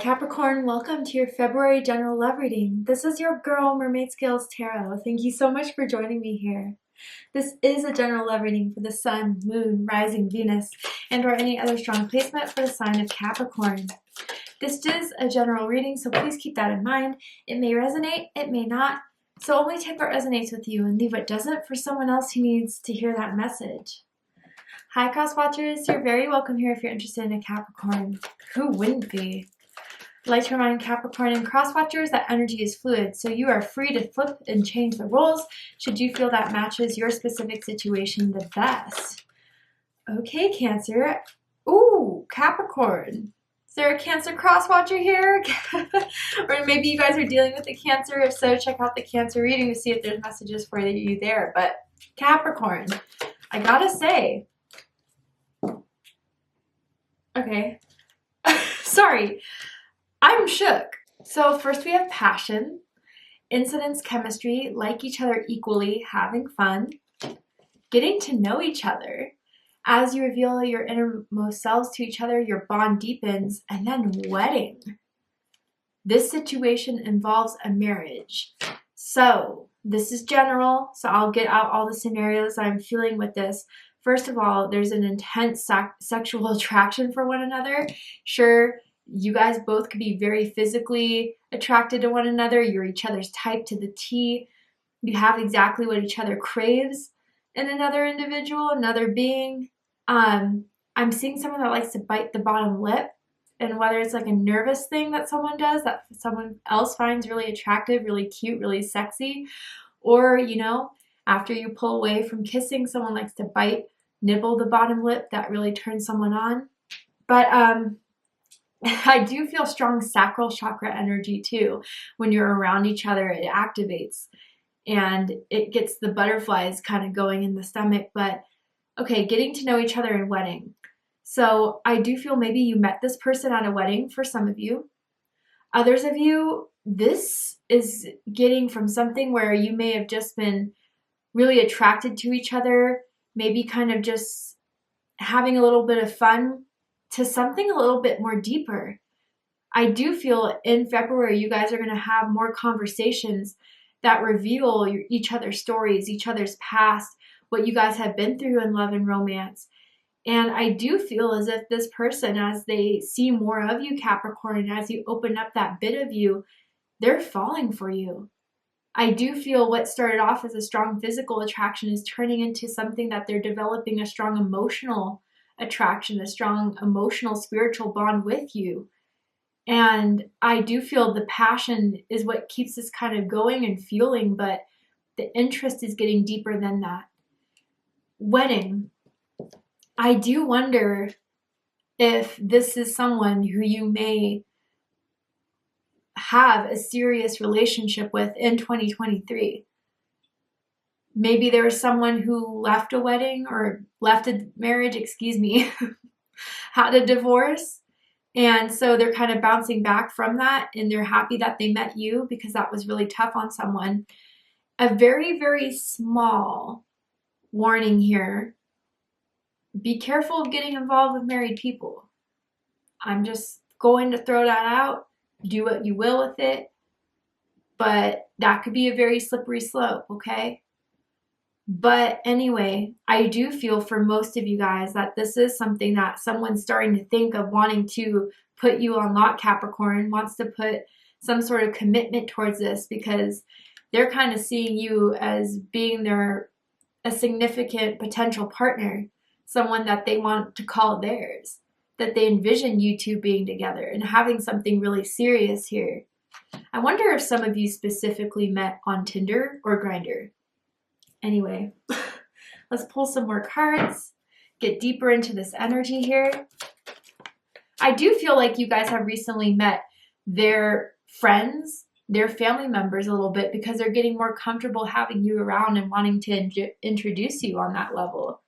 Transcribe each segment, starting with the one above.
Capricorn, welcome to your February general love reading. This is your girl, Mermaid Scales Tarot. Thank you so much for joining me here. This is a general love reading for the Sun, Moon, Rising, Venus, and or any other strong placement for the sign of Capricorn. This is a general reading, so please keep that in mind. It may resonate, it may not, so only take what resonates with you and leave what doesn't for someone else who needs to hear that message. Hi, Cross Watchers. You're very welcome here if you're interested in a Capricorn. Who wouldn't be? I'd like to remind Capricorn and Cross Watchers that energy is fluid, so you are free to flip and change the roles should you feel that matches your specific situation the best. Okay, Cancer. Ooh, Capricorn. Is there a Cancer Cross Watcher here? Or maybe you guys are dealing with a Cancer. If so, check out the Cancer reading to see if there's messages for you there. But Capricorn, I gotta say. Okay. Sorry. I'm shook. So first we have passion, incidence, chemistry, like each other equally, having fun, getting to know each other. As you reveal your innermost selves to each other, your bond deepens, and then wedding. This situation involves a marriage. So this is general, so I'll get out all the scenarios I'm feeling with this. First of all, there's an intense sexual attraction for one another. Sure, you guys both could be very physically attracted to one another. You're each other's type to the T. You have exactly what each other craves in another individual, another being. I'm seeing someone that likes to bite the bottom lip, and whether it's like a nervous thing that someone does that someone else finds really attractive, really cute, really sexy, or, you know, after you pull away from kissing, someone likes to nibble the bottom lip. That really turns someone on. But I do feel strong sacral chakra energy too. When you're around each other, it activates and it gets the butterflies kind of going in the stomach. But okay, getting to know each other in wedding. So I do feel maybe you met this person at a wedding for some of you. Others of you, this is getting from something where you may have just been really attracted to each other, maybe kind of just having a little bit of fun, to something a little bit more deeper. I do feel in February you guys are going to have more conversations that reveal each other's stories, each other's past, what you guys have been through in love and romance. And I do feel as if this person, as they see more of you, Capricorn, and as you open up that bit of you, they're falling for you. I do feel what started off as a strong physical attraction is turning into something that they're developing a strong emotional attraction, a strong emotional spiritual bond with you. And I do feel the passion is what keeps this kind of going and fueling, but the interest is getting deeper than that. Wedding. I do wonder if this is someone who you may have a serious relationship with in 2023. Maybe there was someone who left a wedding or left a marriage, had a divorce. And so they're kind of bouncing back from that and they're happy that they met you because that was really tough on someone. A very, very small warning here. Be careful of getting involved with married people. I'm just going to throw that out. Do what you will with it. But that could be a very slippery slope, okay? But anyway, I do feel for most of you guys that this is something that someone's starting to think of wanting to put you on lock, Capricorn, wants to put some sort of commitment towards this because they're kind of seeing you as being a significant potential partner, someone that they want to call theirs, that they envision you two being together and having something really serious here. I wonder if some of you specifically met on Tinder or Grindr. Anyway, let's pull some more cards, get deeper into this energy here. I do feel like you guys have recently met their friends, their family members a little bit because they're getting more comfortable having you around and wanting to introduce you on that level.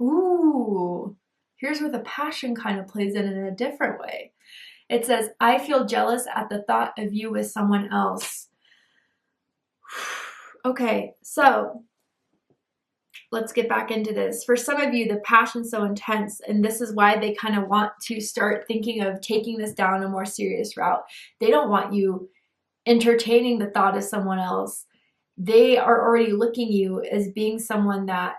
Ooh, here's where the passion kind of plays in a different way. It says, I feel jealous at the thought of you with someone else. Okay, so let's get back into this. For some of you, the passion's so intense, and this is why they kind of want to start thinking of taking this down a more serious route. They don't want you entertaining the thought of someone else. They are already looking you as being someone that,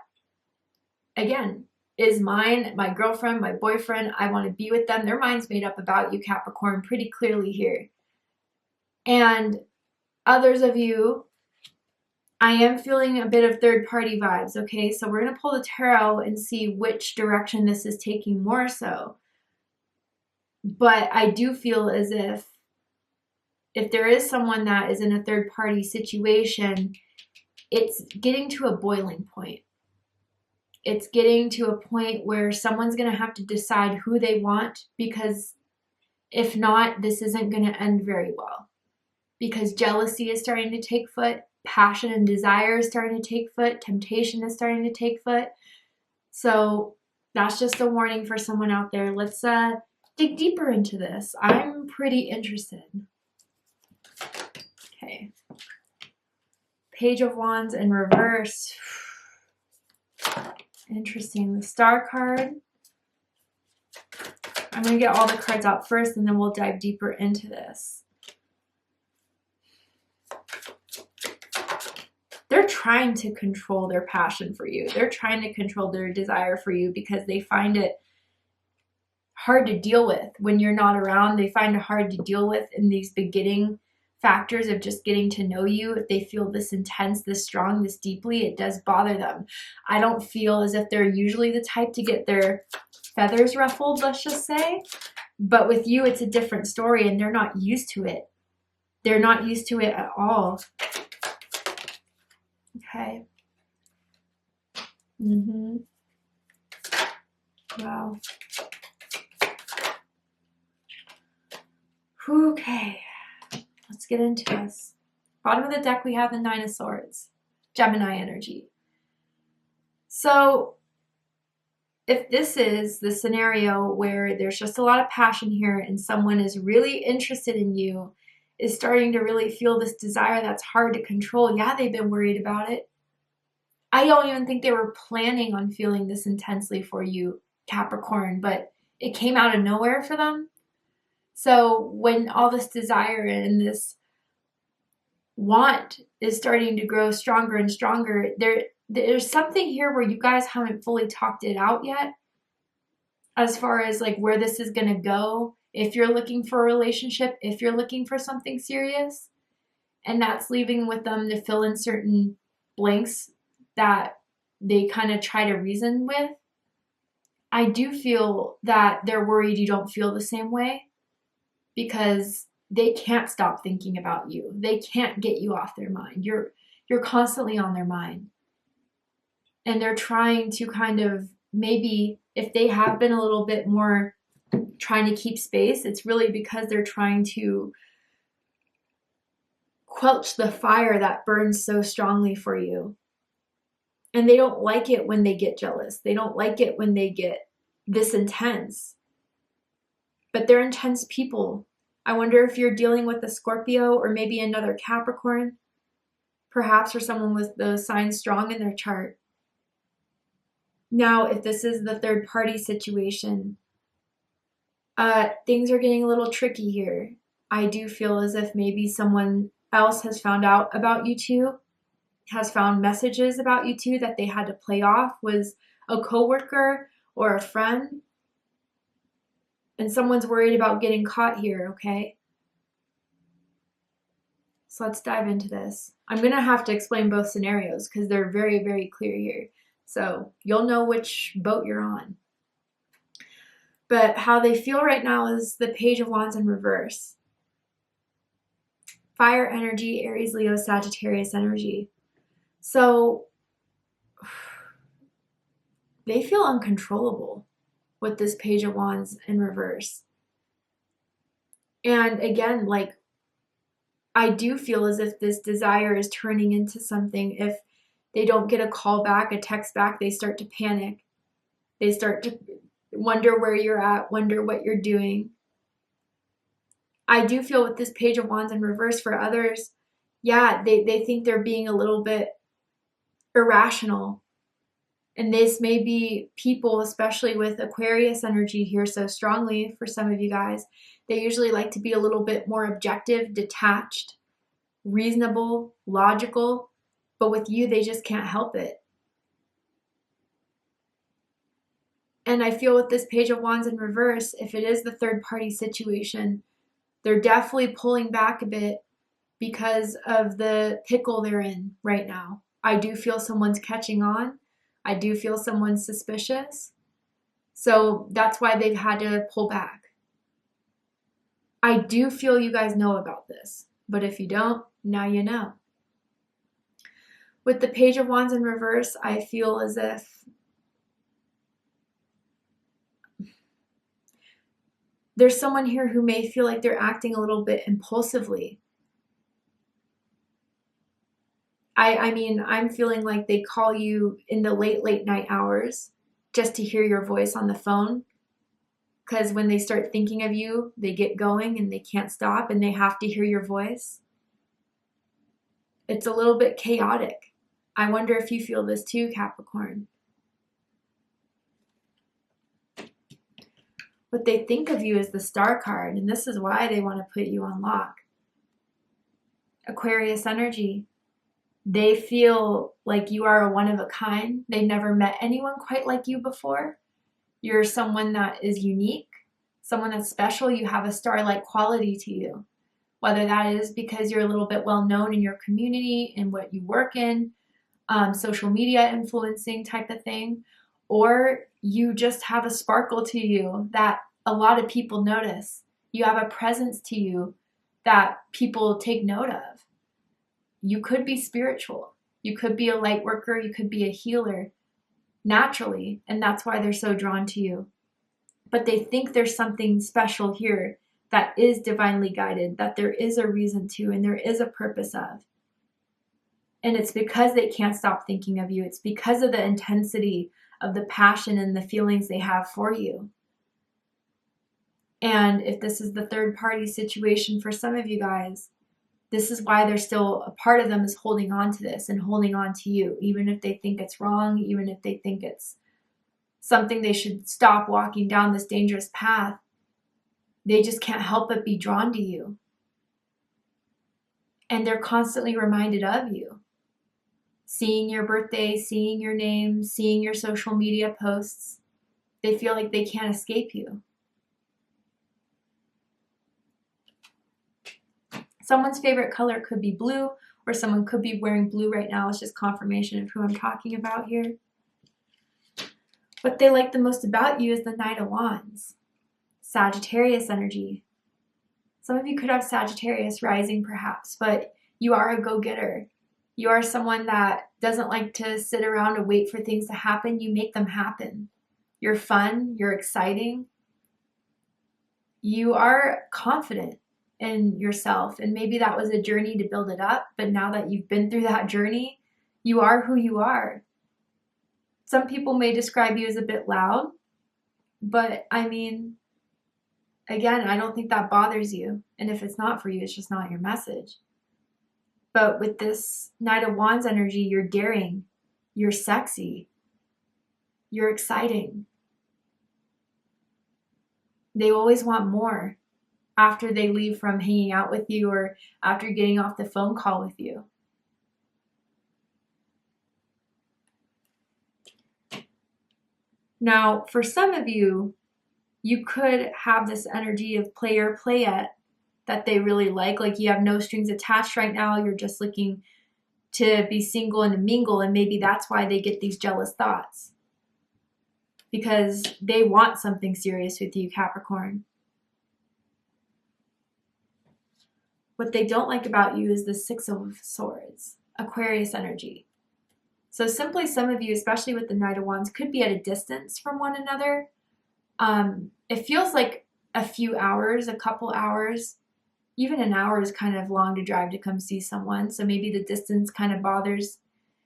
again, is mine, my girlfriend, my boyfriend. I want to be with them. Their mind's made up about you, Capricorn, pretty clearly here. And others of you, I am feeling a bit of third party vibes, okay? So we're going to pull the tarot and see which direction this is taking more so. But I do feel as if there is someone that is in a third party situation, it's getting to a boiling point. It's getting to a point where someone's going to have to decide who they want, because if not, this isn't going to end very well. Because jealousy is starting to take foot, passion and desire is starting to take foot, temptation is starting to take foot. So that's just a warning for someone out there. Let's dig deeper into this. I'm pretty interested. Okay. Page of Wands in reverse. Interesting. The Star card. I'm going to get all the cards out first, and then we'll dive deeper into this. They're trying to control their passion for you. They're trying to control their desire for you because they find it hard to deal with when you're not around. They find it hard to deal with in these beginning factors of just getting to know you. If they feel this intense, this strong, this deeply, it does bother them. I don't feel as if they're usually the type to get their feathers ruffled, let's just say. But with you, it's a different story, and they're not used to it. They're not used to it at all. Okay. Wow. Okay. Let's get into this. Bottom of the deck, we have the Nine of Swords. Gemini energy. So if this is the scenario where there's just a lot of passion here and someone is really interested in you, is starting to really feel this desire that's hard to control. Yeah, they've been worried about it. I don't even think they were planning on feeling this intensely for you, Capricorn, but it came out of nowhere for them. So when all this desire and this want is starting to grow stronger and stronger, there's something here where you guys haven't fully talked it out yet as far as like where this is going to go. If you're looking for a relationship, if you're looking for something serious, and that's leaving with them to fill in certain blanks that they kind of try to reason with. I do feel that they're worried you don't feel the same way, because they can't stop thinking about you. They can't get you off their mind. You're constantly on their mind. And they're trying to kind of, maybe if they have been a little bit more trying to keep space, it's really because they're trying to quench the fire that burns so strongly for you. And they don't like it when they get jealous. They don't like it when they get this intense. But they're intense people. I wonder if you're dealing with a Scorpio or maybe another Capricorn, perhaps, or someone with those signs strong in their chart. Now, if this is the third party situation, things are getting a little tricky here. I do feel as if maybe someone else has found out about you two, has found messages about you two that they had to play off, was a coworker or a friend. And someone's worried about getting caught here, okay? So let's dive into this. I'm going to have to explain both scenarios because they're very, very clear here. So you'll know which boat you're on. But how they feel right now is the Page of Wands in reverse. Fire energy, Aries, Leo, Sagittarius energy. So they feel uncontrollable with this Page of Wands in reverse. And again, like, I do feel as if this desire is turning into something. If they don't get a call back, a text back, they start to panic. They start to wonder where you're at, wonder what you're doing. I do feel with this Page of Wands in reverse for others, yeah, they think they're being a little bit irrational. And this may be people, especially with Aquarius energy here so strongly for some of you guys, they usually like to be a little bit more objective, detached, reasonable, logical, but with you, they just can't help it. And I feel with this Page of Wands in reverse, if it is the third party situation, they're definitely pulling back a bit because of the pickle they're in right now. I do feel someone's catching on. I do feel someone's suspicious. So that's why they've had to pull back. I do feel you guys know about this, but if you don't, now you know. With the Page of Wands in reverse, I feel as if there's someone here who may feel like they're acting a little bit impulsively. I mean, I'm feeling like they call you in the late night hours just to hear your voice on the phone. Because when they start thinking of you, they get going and they can't stop and they have to hear your voice. It's a little bit chaotic. I wonder if you feel this too, Capricorn. What they think of you is the Star card, and this is why they want to put you on lock. Aquarius energy. They feel like you are a one of a kind. They've never met anyone quite like you before. You're someone that is unique, someone that's special. You have a star-like quality to you. Whether that is because you're a little bit well known in your community and what you work in, social media influencing type of thing, or you just have a sparkle to you that a lot of people notice. You have a presence to you that people take note of. You could be spiritual. You could be a light worker. You could be a healer naturally, and that's why they're so drawn to you. But they think there's something special here that is divinely guided, that there is a reason to, and there is a purpose of. And it's because they can't stop thinking of you. It's because of the intensity of the passion and the feelings they have for you. And if this is the third party situation for some of you guys, this is why they're still, a part of them is holding on to this and holding on to you, even if they think it's wrong, even if they think it's something they should stop walking down this dangerous path. They just can't help but be drawn to you. And they're constantly reminded of you. Seeing your birthday, seeing your name, seeing your social media posts, they feel like they can't escape you. Someone's favorite color could be blue, or someone could be wearing blue right now. It's just confirmation of who I'm talking about here. What they like the most about you is the Knight of Wands. Sagittarius energy. Some of you could have Sagittarius rising perhaps, but you are a go-getter. You are someone that doesn't like to sit around and wait for things to happen. You make them happen. You're fun. You're exciting. You are confident in yourself, and maybe that was a journey to build it up, but now that you've been through that journey, you are who you are. Some people may describe you as a bit loud, but I mean, again, I don't think that bothers you, and if it's not for you, it's just not your message. But with this Knight of Wands energy, you're daring, you're sexy, you're exciting. They always want more after they leave from hanging out with you or after getting off the phone call with you. Now, for some of you, you could have this energy of player playette that they really like you have no strings attached right now, you're just looking to be single and to mingle, and maybe that's why they get these jealous thoughts. Because they want something serious with you, Capricorn. What they don't like about you is the Six of Swords, Aquarius energy. So simply some of you, especially with the Knight of Wands, could be at a distance from one another. It feels like a few hours, a couple hours. Even an hour is kind of long to drive to come see someone. So maybe the distance kind of bothers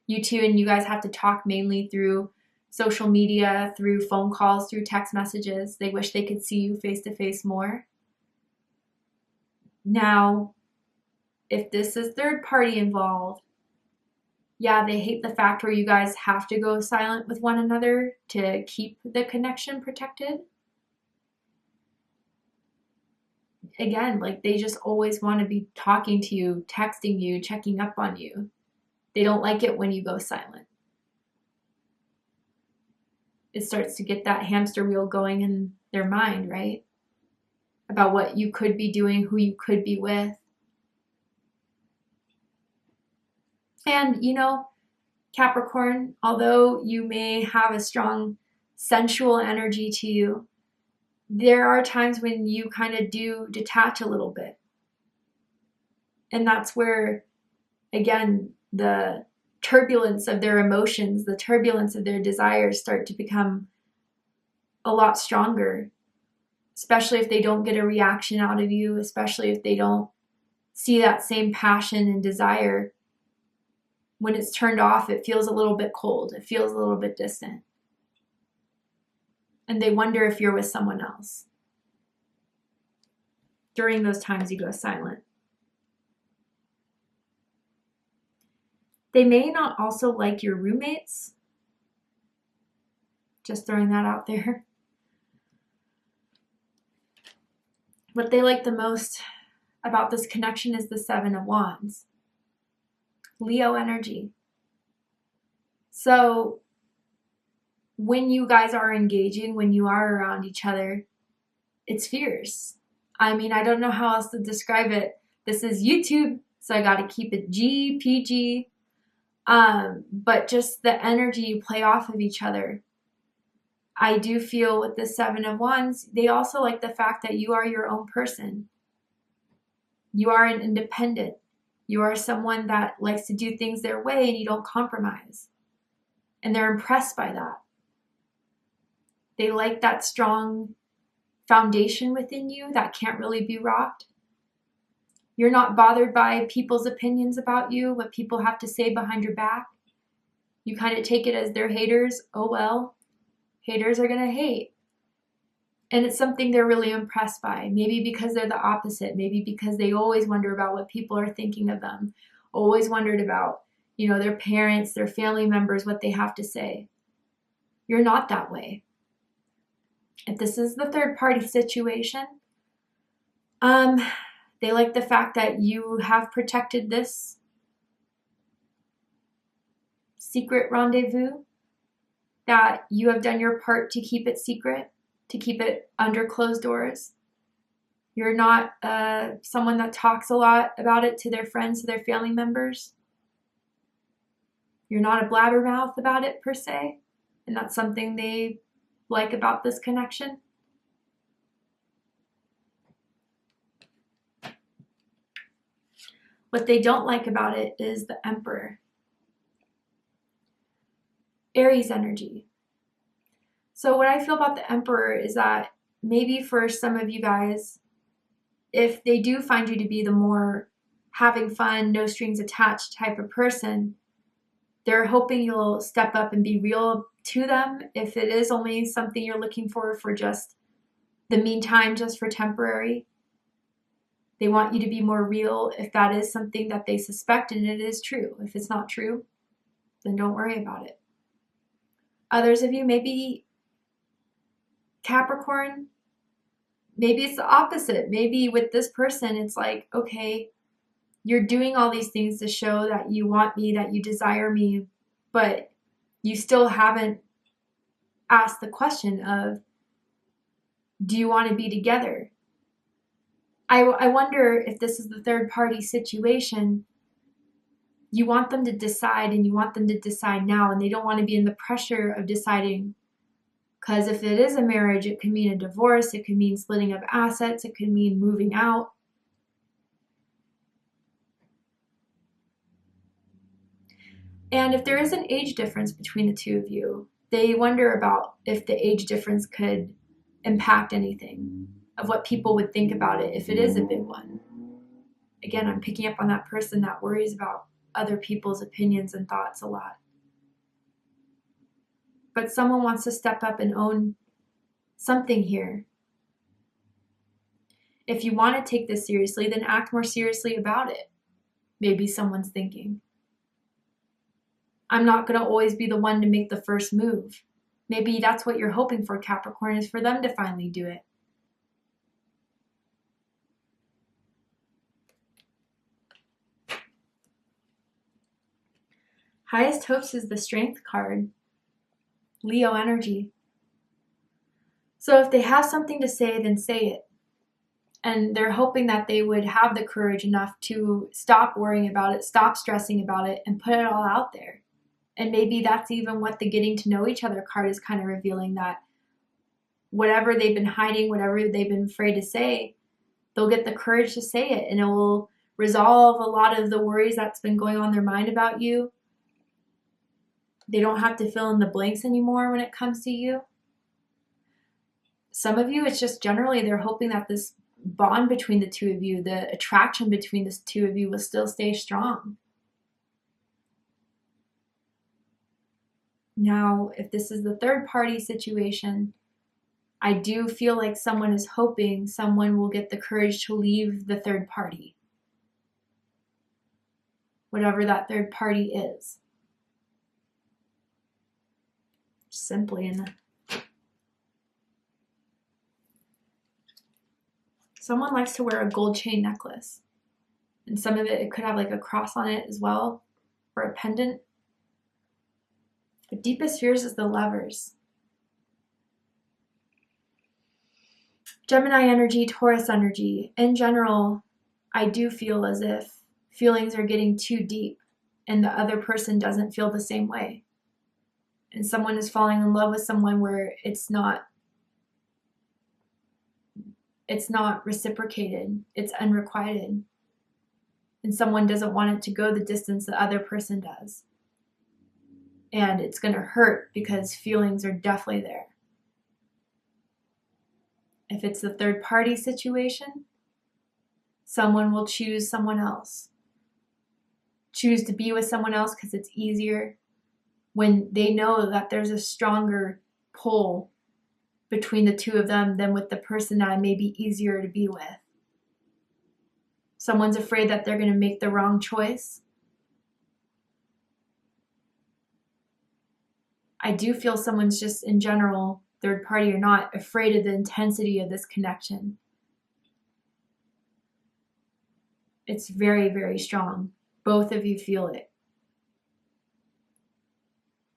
you two, and you guys have to talk mainly through social media, through phone calls, through text messages. They wish they could see you face to face more. Now, if this is third party involved, Yeah, they hate the fact where you guys have to go silent with one another to keep the connection protected. Again, like they just always want to be talking to you, texting you, checking up on you. They don't like it when you go silent. It starts to get that hamster wheel going in their mind, right? About what you could be doing, who you could be with. And, you know, Capricorn, although you may have a strong sensual energy to you, there are times when you kind of do detach a little bit. And that's where, again, the turbulence of their emotions, the turbulence of their desires start to become a lot stronger, especially if they don't get a reaction out of you, especially if they don't see that same passion and desire. When it's turned off, it feels a little bit cold. It feels a little bit distant. And they wonder if you're with someone else. During those times, you go silent. They may not also like your roommates. Just throwing that out there. What they like the most about this connection is the Seven of Wands. Leo energy. So when you guys are engaging, when you are around each other, it's fierce. I mean, I don't know how else to describe it. This is YouTube, so I got to keep it PG. But just the energy you play off of each other. I do feel with the Seven of Wands, they also like the fact that you are your own person. You are an independent. You are someone that likes to do things their way and you don't compromise. And they're impressed by that. They like that strong foundation within you that can't really be rocked. You're not bothered by people's opinions about you, what people have to say behind your back. You kind of take it as they're haters. Oh well, haters are going to hate. And it's something they're really impressed by. Maybe because they're the opposite. Maybe because they always wonder about what people are thinking of them. Always wondered about, their parents, their family members, what they have to say. You're not that way. If this is the third party situation, they like the fact that you have protected this secret rendezvous, that you have done your part to keep it secret, to keep it under closed doors. You're not someone that talks a lot about it to their friends, to their family members. You're not a blabbermouth about it per se, and that's something they like about this connection. What they don't like about it is the Emperor. Aries energy. So what I feel about the Emperor is that maybe for some of you guys, if they do find you to be the more having fun, no strings attached type of person, they're hoping you'll step up and be real to them. If it is only something you're looking for just the meantime, just for temporary, they want you to be more real if that is something that they suspect and it is true. If it's not true, then don't worry about it. Others of you, maybe Capricorn, maybe it's the opposite. Maybe with this person, it's like, okay, you're doing all these things to show that you want me, that you desire me, but you still haven't asked the question of, do you want to be together? I wonder if this is the third party situation. You want them to decide and you want them to decide now, and they don't want to be in the pressure of deciding, because if it is a marriage, it could mean a divorce, it could mean splitting of assets, it could mean moving out. And if there is an age difference between the two of you, they wonder about if the age difference could impact anything of what people would think about it if it is a big one. Again, I'm picking up on that person that worries about other people's opinions and thoughts a lot. But someone wants to step up and own something here. If you want to take this seriously, then act more seriously about it. Maybe someone's thinking. I'm not going to always be the one to make the first move. Maybe that's what you're hoping for, Capricorn, is for them to finally do it. Highest hopes is the Strength card. Leo energy. So if they have something to say, then say it. And they're hoping that they would have the courage enough to stop worrying about it, stop stressing about it, and put it all out there. And maybe that's even what the getting to know each other card is kind of revealing, that whatever they've been hiding, whatever they've been afraid to say, they'll get the courage to say it, and it will resolve a lot of the worries that's been going on in their mind about you. They don't have to fill in the blanks anymore when it comes to you. Some of you, it's just generally they're hoping that this bond between the two of you, the attraction between the two of you, will still stay strong. Now, if this is the third party situation, I do feel like someone is hoping someone will get the courage to leave the third party, whatever that third party is. Simply in the... Someone likes to wear a gold chain necklace, and some of it could have like a cross on it as well, or a pendant. But deepest fears is the Lovers. Gemini energy, Taurus energy. In general, I do feel as if feelings are getting too deep and the other person doesn't feel the same way. And someone is falling in love with someone where it's not reciprocated, it's unrequited. And someone doesn't want it to go the distance the other person does. And it's going to hurt because feelings are definitely there. If it's the third party situation, someone will choose someone else. Choose to be with someone else because it's easier when they know that there's a stronger pull between the two of them than with the person that may be easier to be with. Someone's afraid that they're going to make the wrong choice. I do feel someone's just in general, third party or not, afraid of the intensity of this connection. It's very, very strong. Both of you feel it.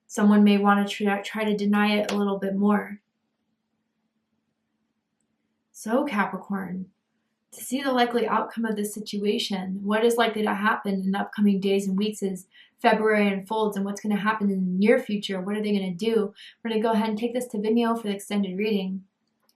Someone may want to try to deny it a little bit more. So Capricorn, to see the likely outcome of this situation, what is likely to happen in the upcoming days and weeks as February unfolds, and what's going to happen in the near future, what are they going to do? We're going to go ahead and take this to Vimeo for the extended reading.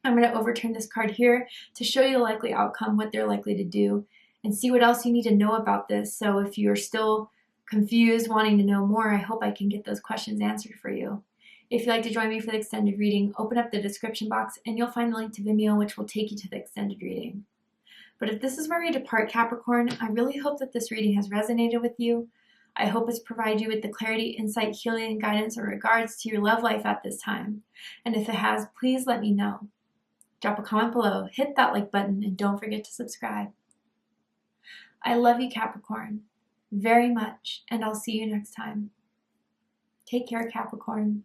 I'm going to overturn this card here to show you the likely outcome, what they're likely to do, and see what else you need to know about this. So if you're still confused, wanting to know more, I hope I can get those questions answered for you. If you'd like to join me for the extended reading, open up the description box and you'll find the link to Vimeo, which will take you to the extended reading. But if this is where we depart, Capricorn, I really hope that this reading has resonated with you. I hope it's provided you with the clarity, insight, healing, and guidance in regards to your love life at this time. And if it has, please let me know. Drop a comment below, hit that like button, and don't forget to subscribe. I love you, Capricorn, very much, and I'll see you next time. Take care, Capricorn.